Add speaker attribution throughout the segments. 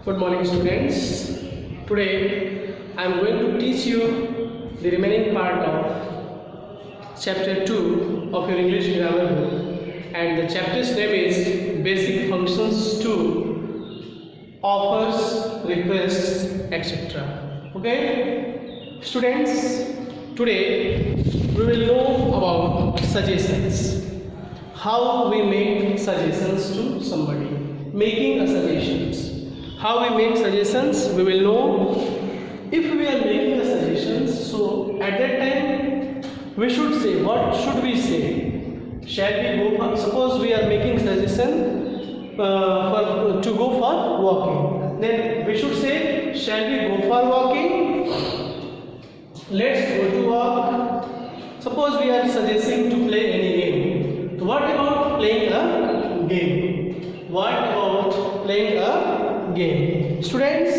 Speaker 1: Good morning, students. Today I am going to teach you the remaining part of chapter 2 of your English grammar book, and the chapter's name is Basic Functions 2, Offers, Requests, etc. Okay, students, today we will know about suggestions. How we make suggestions to somebody. Making a suggestions. How we make suggestions, we will know. If we are making a suggestions, so at that time we should say, what should we say? Shall we go for, suppose we are making suggestion to go for walking, then we should say, shall we go for walking? Let's go to walk. Suppose we are suggesting to play any game. What about playing a game? What about playing a game? Students,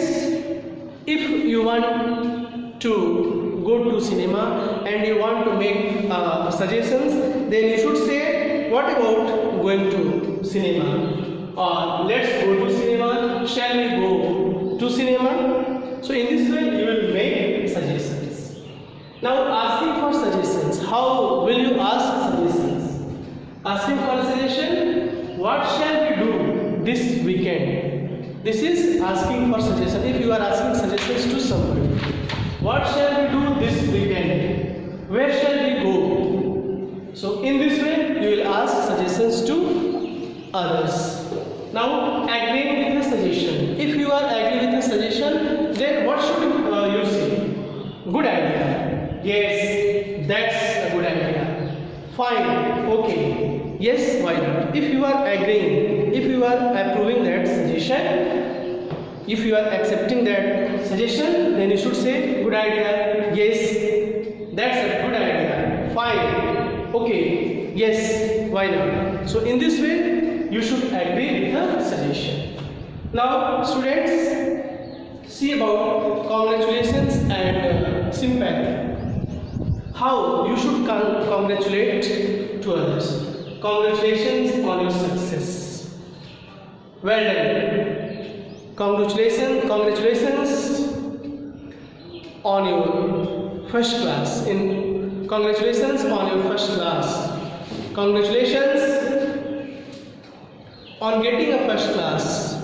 Speaker 1: if you want to go to cinema and you want to make suggestions, then you should say, what about going to cinema? Or let's go to cinema. Shall we go to cinema? So in this way you will make suggestions. Now asking for suggestions. How will you ask suggestions? Asking for a suggestion, what shall we do this weekend? This is asking for suggestion. If you are asking suggestions to somebody, what shall we do this weekend? Where shall we go? So in this way you will ask suggestions to others. Now agreeing with a suggestion. If you are agreeing with a suggestion, then what should you say? Good idea. Yes, that's a good idea. Fine. Okay. Yes, why not? If you are agreeing, if you are approving that suggestion, if you are accepting that suggestion, then you should say, good idea. Yes, that's a good idea. Fine. Okay. Yes, why not? So in this way you should agree with the suggestion. Now students, see about congratulations and sympathy. How you should congratulate to others. Congratulations on your success. Well done. Congratulations on your first class. Congratulations on your first class. Congratulations on getting a first class.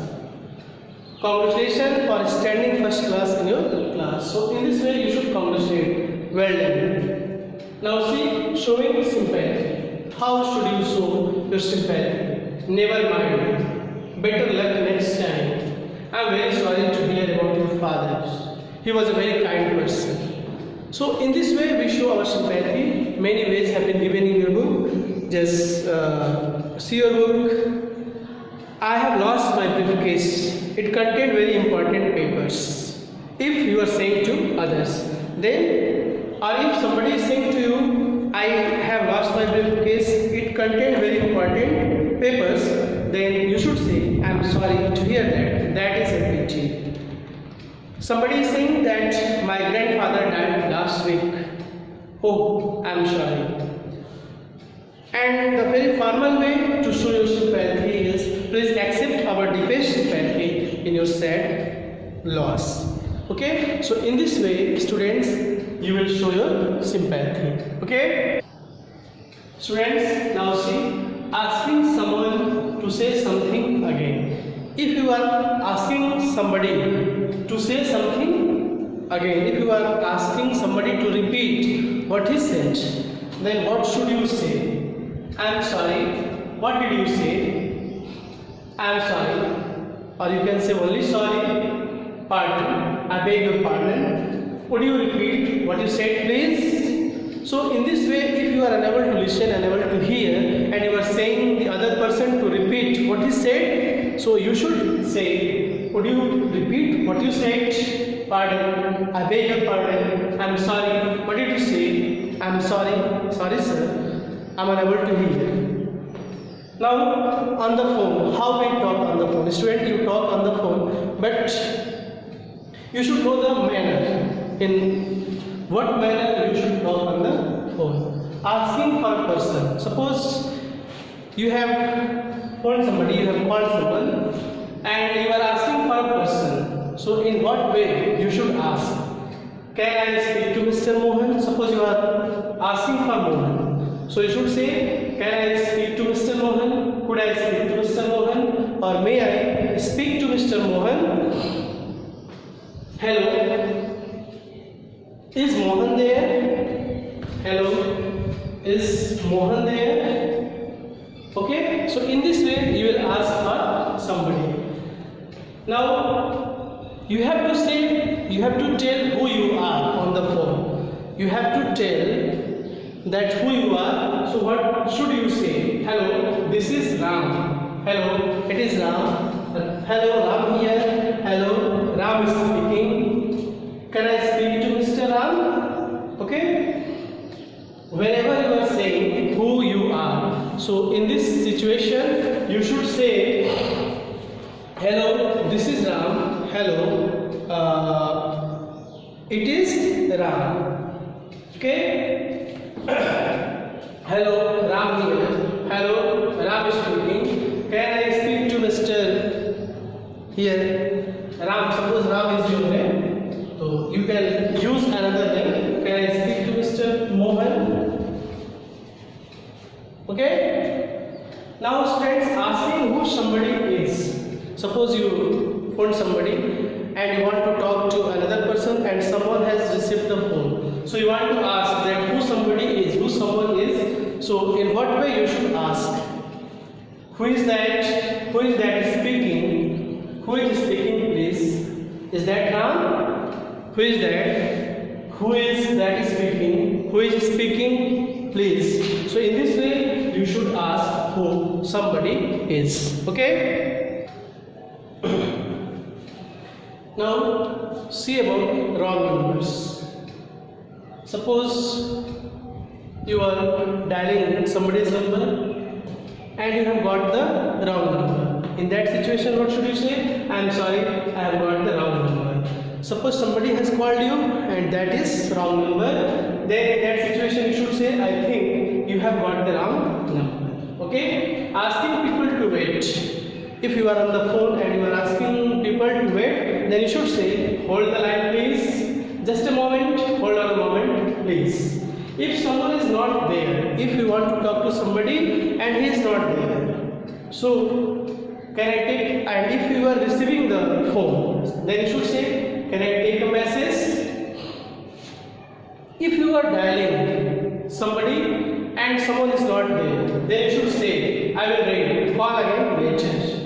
Speaker 1: Congratulations for standing first class in your class. So in this way you should congratulate. Well done. Now see, showing sympathy. How should you show your sympathy? Never mind. Better luck next time. I am very sorry to hear about your father. He was a very kind person. So in this way we show our sympathy. Many ways have been given in your book. Just see your book. I have lost my briefcase. It contained very important papers. If you are saying to others, then, or if somebody is saying to you, I have lost my briefcase, it contained very important papers, then you should say, I am sorry to hear that. That is a pity. Somebody is saying that my grandfather died last week. Oh, I am sorry. And the very formal way to show your sympathy is, please accept our deepest sympathy in your sad loss. Okay, so in this way, students, you will show your sympathy. Okay, students, now see, asking someone to say something again. If you are asking somebody to say something again, if you are asking somebody to repeat what he said, then what should you say? I am sorry. What did you say? I am sorry. Or you can say only sorry. Pardon. I beg your pardon. Would you repeat what you said, please? So in this way, if you are unable to listen, unable to hear, and you are saying the other person to repeat what he said, so you should say, would you repeat what you said? Pardon. I beg your pardon. I am sorry. What did you say? I am sorry. Sorry, sir. I am unable to hear. Now on the phone, how we talk on the phone? Student, you talk on the phone, but you should know the manner. In what manner you should talk on the phone? Asking for a person. Suppose you have phoned somebody, you have called someone, and you are asking for a person. So in what way you should ask? Can I speak to Mr. Mohan? Suppose you are asking for Mohan. So you should say, can I speak to Mr. Mohan? Could I speak to Mr. Mohan? Or may I speak to Mr. Mohan? Hello. Is Mohan there? Hello. Is Mohan there? Okay. So in this way you will ask for somebody. Now you have to say, you have to tell who you are on the phone. You have to tell that who you are. So what should you say? Hello, this is Ram. Hello, it is Ram. Hello, Ram here. Hello, Ram is speaking. Can I speak to Mr. Ram? Okay. Whenever you are saying who you are, so in this situation you should say, hello, this is Ram. Hello, it is Ram. Okay. Hello, Ram here. Hello, Ram is speaking. Can I speak to Mr. here? Ram. Suppose Ram is your name, so you can use another name. Can I speak to Mr. Mohan? Okay. Now, students, asking who somebody is. Suppose you phone somebody and you want to talk to another person and someone has received the phone. So you want to ask that who somebody is, who someone is. So in what way you should ask? Who is that? Who is that speaking? Who is speaking, please? Is that Ram? Who is that? Who is that speaking? Who is speaking, please? So in this way you should ask who somebody is. Okay. Now see about wrong numbers. Suppose you are dialing somebody's number and you have got the wrong number. In that situation, what should you say? I am sorry, I have got the wrong number. Suppose somebody has called you and that is wrong number. Then in that situation you should say, I think you have got the wrong number. Okay? Asking people to wait. If you are on the phone and you are asking people to wait, then you should say, hold the line please. Just a moment, hold on a moment please. If someone is not there, if you want to talk to somebody and he is not there, so can I take, and if you are receiving the phone, then you should say, can I take a message? If you are dialing somebody and someone is not there, then you should say, I will ring, call again later.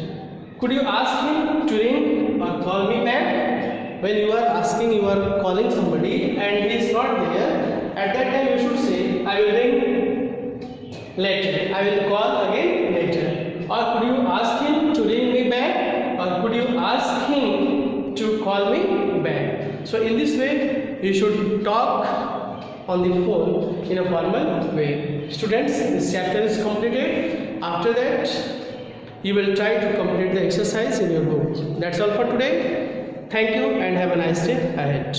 Speaker 1: Could you ask him to ring or call me back? When you are asking, you are calling somebody and he is not there, at that time you should say, I will ring later, I will call again later. Or could you ask him to ring me back, or could you ask him to call me back? So in this way you should talk on the phone in a formal way. Students, this chapter is completed. After that you will try to complete the exercise in your book. That's all for today. Thank you and have a nice day ahead.